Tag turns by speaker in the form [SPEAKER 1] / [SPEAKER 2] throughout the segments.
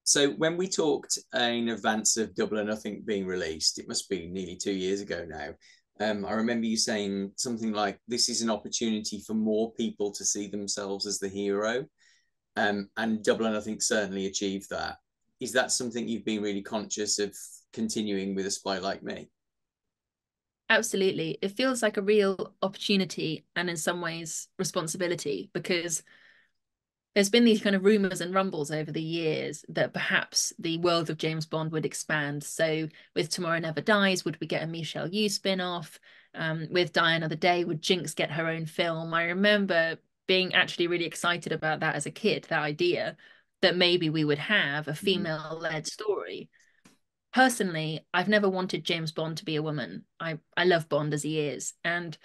[SPEAKER 1] So when we talked in advance of Double or Nothing being released, it must be nearly 2 years ago now. I remember you saying something like, "This is an opportunity for more people to see themselves as the hero," and Double or Nothing certainly achieved that. Is that something you've been really conscious of continuing with A Spy Like Me?
[SPEAKER 2] Absolutely. It feels like a real opportunity and in some ways responsibility because there's been these kind of rumors and rumbles over the years that perhaps the world of James Bond would expand. So with Tomorrow Never Dies, would we get a Michelle Yeoh spin-off? With Die Another Day, would Jinx get her own film? I remember being actually really excited about that as a kid, that idea that maybe we would have a
[SPEAKER 1] Mm-hmm.
[SPEAKER 2] female-led story. Personally, I've never wanted James Bond to be a woman. I love Bond as he is, and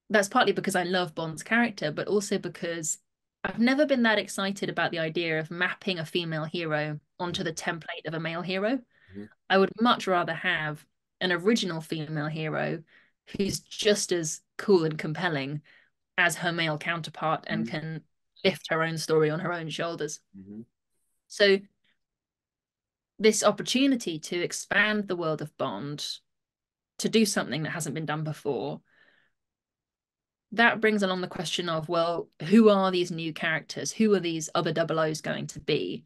[SPEAKER 2] that's partly because I love Bond's character, but also because I've never been that excited about the idea of mapping a female hero onto the template of a male hero.
[SPEAKER 1] Mm-hmm.
[SPEAKER 2] I would much rather have an original female hero who's just as cool and compelling as her male counterpart and can lift her own story on her own shoulders.
[SPEAKER 1] Mm-hmm.
[SPEAKER 2] So this opportunity to expand the world of Bond, to do something that hasn't been done before, that brings along the question of, well, who are these new characters? Who are these other double O's going to be?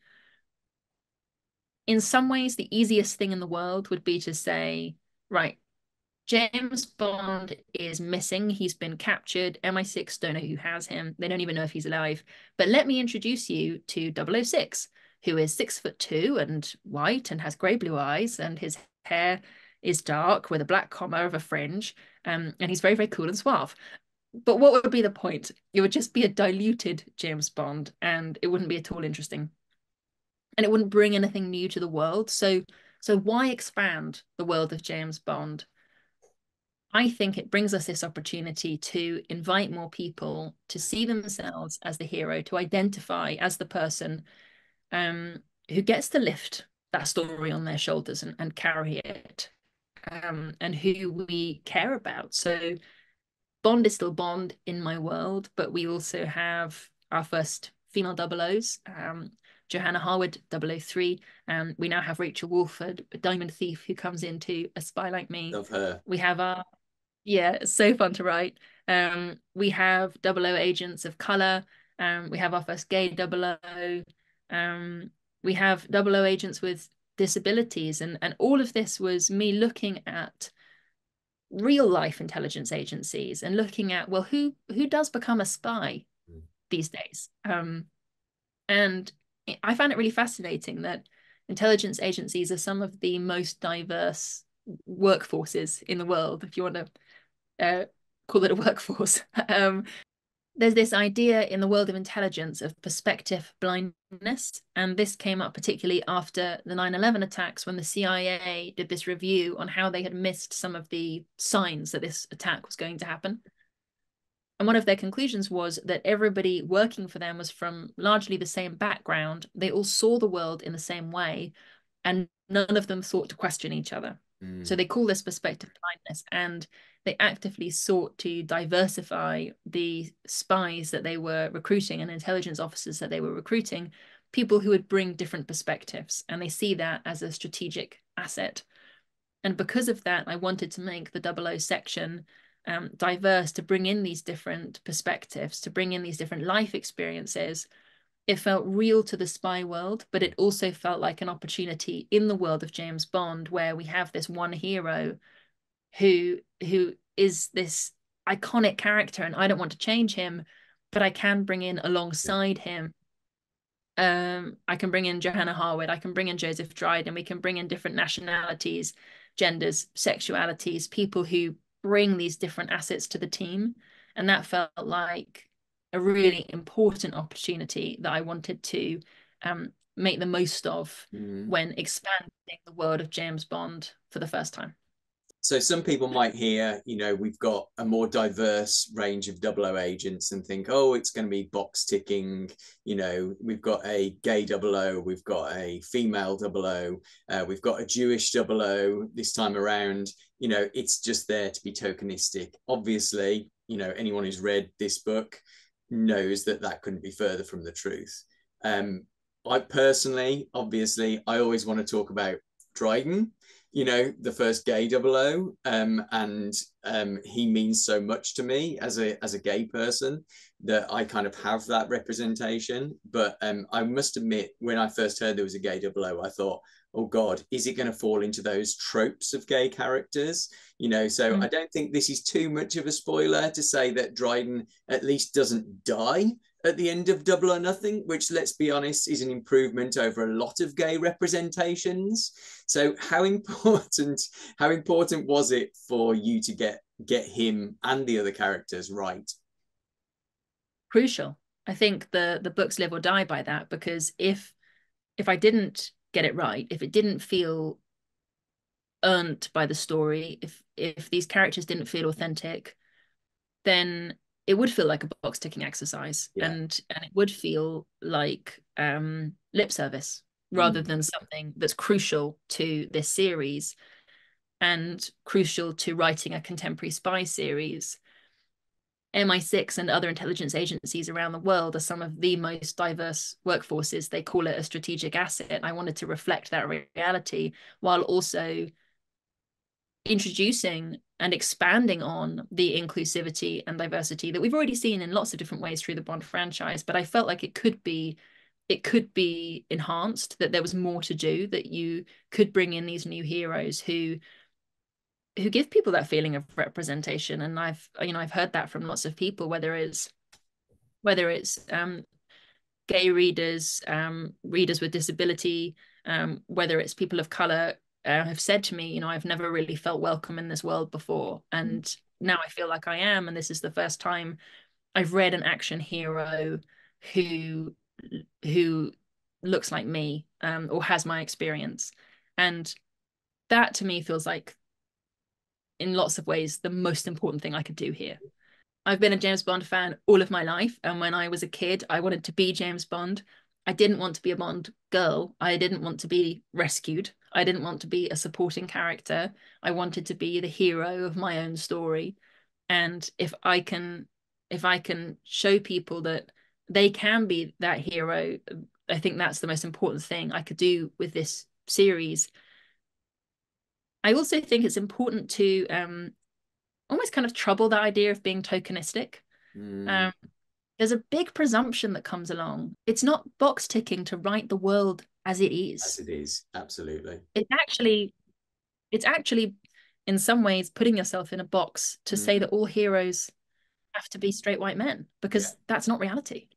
[SPEAKER 2] In some ways, the easiest thing in the world would be to say, right, James Bond is missing. He's been captured. MI6 don't know who has him. They don't even know if he's alive. But let me introduce you to 006, who is 6'2" and white and has grey blue eyes, and his hair is dark with a black comma of a fringe. And he's very, very cool and suave. But what would be the point? It would just be a diluted James Bond, and it wouldn't be at all interesting. And it wouldn't bring anything new to the world. So why expand the world of James Bond? I think it brings us this opportunity to invite more people to see themselves as the hero, to identify as the person who gets to lift that story on their shoulders and carry it, and who we care about. So Bond is still Bond in my world, but we also have our first female double O's, Johanna Harwood, 003. We now have Rachel Wolford, a diamond thief who comes into A Spy Like Me.
[SPEAKER 1] Love her.
[SPEAKER 2] We have our, yeah, it's so fun to write. We have double O agents of color. We have our first gay double O. We have double O agents with disabilities. And all of this was me looking at real life intelligence agencies and looking at, well, who does become a spy these days? And I found it really fascinating that intelligence agencies are some of the most diverse workforces in the world, if you want to call it a workforce. There's this idea in the world of intelligence of perspective blindness. And this came up particularly after the 9/11 attacks, when the CIA did this review on how they had missed some of the signs that this attack was going to happen. And one of their conclusions was that everybody working for them was from largely the same background. They all saw the world in the same way, and none of them thought to question each other. So they call this perspective blindness, and they actively sought to diversify the spies that they were recruiting and intelligence officers that they were recruiting, people who would bring different perspectives. And they see that as a strategic asset. And because of that, I wanted to make the 00 section diverse, to bring in these different perspectives, to bring in these different life experiences. It felt real to the spy world, but it also felt like an opportunity in the world of James Bond, where we have this one hero who is this iconic character, and I don't want to change him, but I can bring in alongside him. I can bring in Johanna Harwood, I can bring in Joseph Dryden, and we can bring in different nationalities, genders, sexualities, people who bring these different assets to the team. And that felt like a really important opportunity that I wanted to make the most of
[SPEAKER 1] Mm.
[SPEAKER 2] when expanding the world of James Bond for the first time.
[SPEAKER 1] So some people might hear, we've got a more diverse range of 00 agents and think, oh, it's going to be box ticking. We've got a gay 00, we've got a female 00, we've got a Jewish 00 this time around. It's just there to be tokenistic. Obviously, anyone who's read this book knows that couldn't be further from the truth. I personally, obviously, I always want to talk about Dryden, you know, the first gay double O, and he means so much to me as a gay person that I kind of have that representation. But I must admit, when I first heard there was a gay double O, I thought, oh God, is it going to fall into those tropes of gay characters? You know, so I don't think this is too much of a spoiler to say that Dryden at least doesn't die at the end of Double or Nothing, which, let's be honest, is an improvement over a lot of gay representations. So how important was it for you to get him and the other characters right?
[SPEAKER 2] Crucial. I think the books live or die by that, because if I didn't get it right, if it didn't feel earned by the story, if these characters didn't feel authentic, then it would feel like a box ticking exercise,
[SPEAKER 1] Yeah.
[SPEAKER 2] and it would feel like lip service rather than something that's crucial to this series and crucial to writing a contemporary spy series. MI6 and other intelligence agencies around the world are some of the most diverse workforces. They call it a strategic asset. I wanted to reflect that reality while also introducing and expanding on the inclusivity and diversity that we've already seen in lots of different ways through the Bond franchise. But I felt like it could be enhanced, that there was more to do, that you could bring in these new heroes who give people that feeling of representation. And I've heard that from lots of people, whether it's gay readers, readers with disability, whether it's people of color, have said to me, I've never really felt welcome in this world before, and now I feel like I am. And this is the first time I've read an action hero who looks like me, or has my experience, and that to me feels like, in lots of ways, the most important thing I could do here. I've been a James Bond fan all of my life. And when I was a kid, I wanted to be James Bond. I didn't want to be a Bond girl. I didn't want to be rescued. I didn't want to be a supporting character. I wanted to be the hero of my own story. And if I can show people that they can be that hero, I think that's the most important thing I could do with this series. I also think it's important to almost kind of trouble the idea of being tokenistic. Um, there's a big presumption that comes along. It's not box ticking to write the world as it
[SPEAKER 1] As
[SPEAKER 2] is.
[SPEAKER 1] it is, absolutely.
[SPEAKER 2] It's actually in some ways putting yourself in a box to say that all heroes have to be straight white men,
[SPEAKER 1] Yeah.
[SPEAKER 2] because that's not reality.